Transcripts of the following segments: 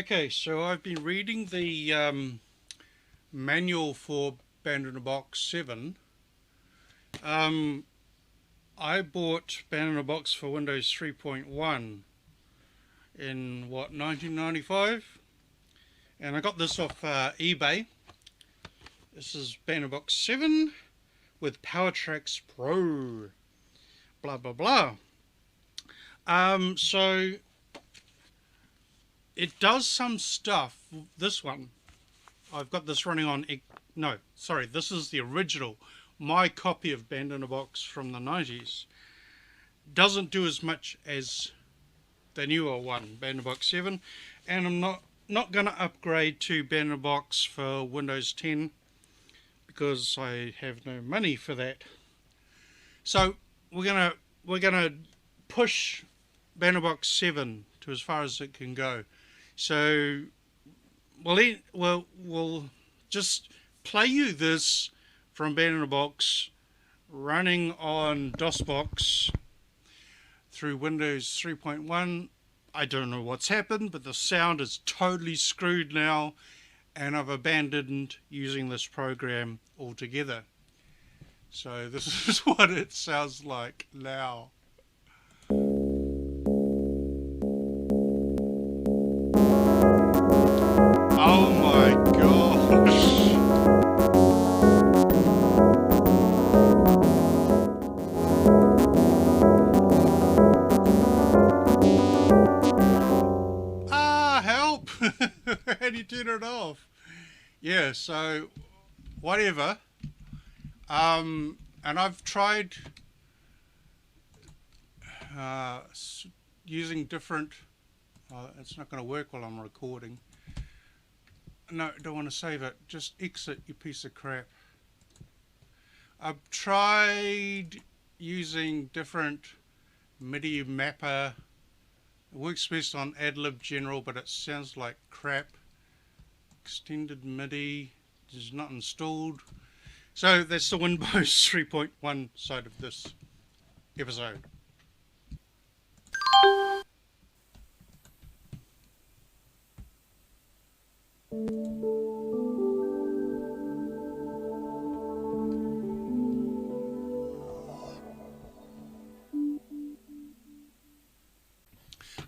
Okay, so I've been reading the manual for Band in a Box 7. Um, I bought Band in a Box for Windows 3.1 in 1995, and I got this off eBay. This is Band in a Box 7 with PowerTracks Pro. Blah blah blah. So it does some stuff. This one, I've got this running on. No, sorry, this is the original. My copy of Band in a Box from the 90s doesn't do as much as the newer one, Band in a Box 7, and I'm not going to upgrade to Band in a Box for Windows 10 because I have no money for that. So we're gonna push Band in a Box 7 to as far as it can go. So we'll just play you this from Band in a Box running on DOSBox through Windows 3.1. I don't know what's happened, but the sound is totally screwed now, and I've abandoned using this program altogether. So this is what it sounds like now. Oh my gosh! Help! How do you turn it off? Yeah, so whatever. And I've tried uh, using different. It's not going to work while I'm recording. No, don't want to save it. Just exit, you piece of crap. I've tried using different MIDI mapper. It works best on AdLib General, but it sounds like crap. Extended MIDI is not installed. So that's the Windows 3.1 side of this episode.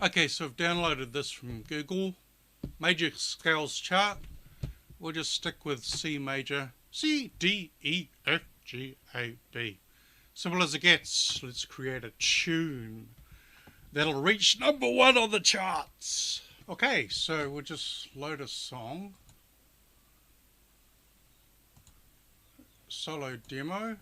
Okay, so I've downloaded this from Google. Major scales chart. We'll just stick with C major. C, D, E, F, G, A, B. Simple as it gets. Let's create a tune that'll reach #1 on the charts. Okay, so we'll just load a song. Solo demo.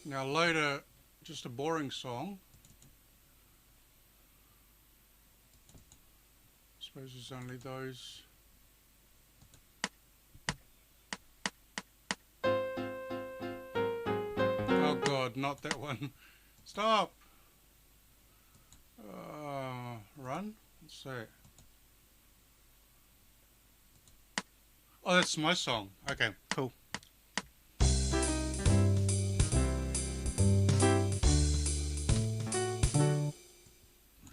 Now load just a boring song. I suppose there's only those. Oh God, not that one. Stop. Run. Let's see. Oh, that's my song. Okay, cool.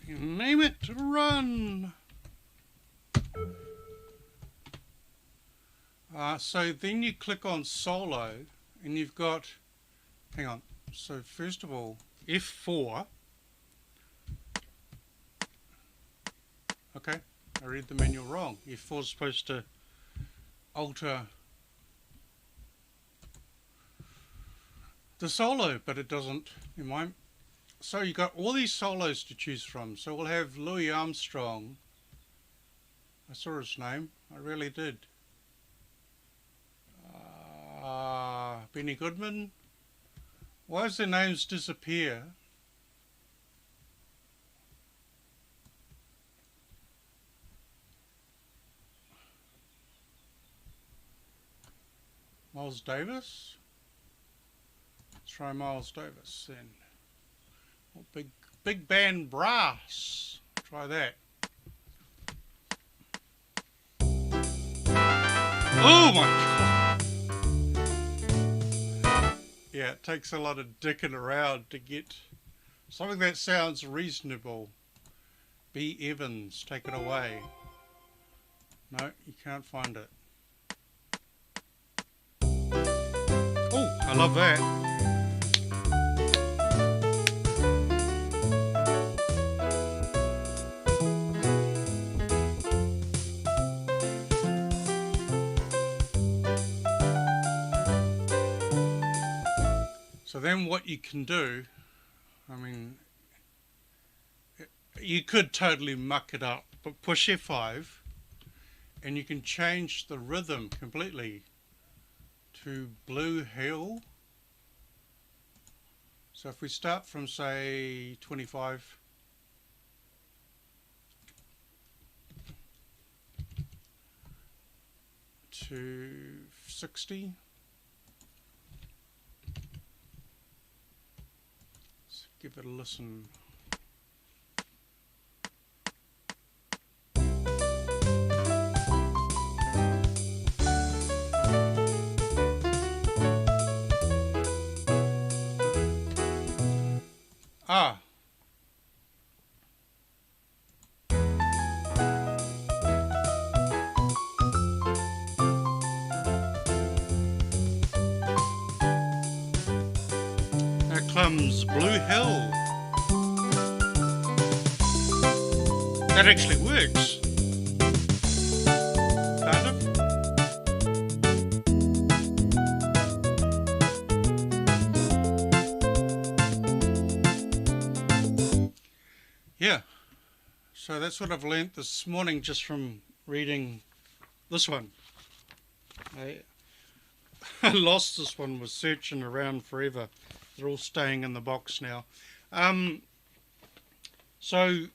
Name it Run. So then you click on solo and you've got, hang on, so first of all F4. Okay, I read the manual wrong. F4 is supposed to alter the solo, but it doesn't in mine. So you got all these solos to choose from. So we'll have Louis Armstrong. I saw his name, I really did. Benny Goodman. Why does their names disappear? Miles Davis. Let's try Miles Davis then. Oh, big band brass. Try that. Oh my god! Yeah, it takes a lot of dicking around to get something that sounds reasonable. B. Evans, take it away. No, you can't find it. Oh, I love that. So then what you can do, I mean, you could totally muck it up, but push F5 and you can change the rhythm completely to Blue Hill. So if we start from, say, 25, to 60, let's give it a listen. Ah. There comes Blue Hill. That actually works. Kind of. Yeah. So that's what I've learnt this morning just from reading this one. I lost this one, was searching around forever. They're all staying in the box now. So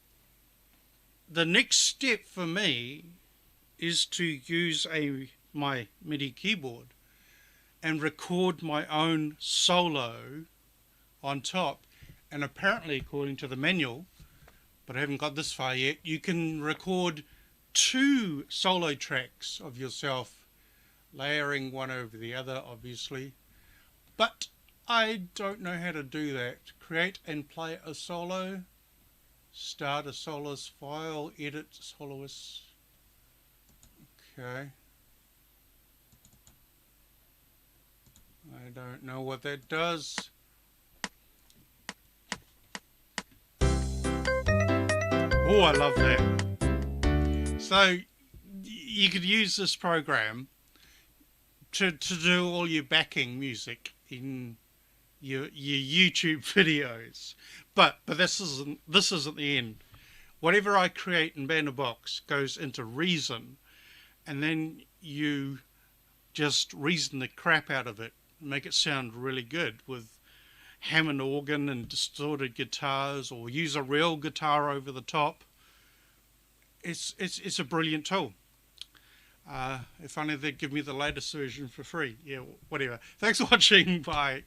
the next step for me is to use my MIDI keyboard and record my own solo on top. And apparently, according to the manual, but I haven't got this far yet, you can record 2 solo tracks of yourself, layering one over the other, obviously. But I don't know how to do that. Create and play a solo, start a soloist file, edit soloist. Okay. I don't know what that does. Oh, I love that. So you could use this program to do all your backing music in your YouTube videos. But this isn't the end. Whatever I create in BandoBox goes into Reason, and then you just reason the crap out of it, make it sound really good with Hammond organ and distorted guitars, or use a real guitar over the top. It's a brilliant tool. If only they'd give me the latest version for free. Yeah, whatever. Thanks for watching. Bye.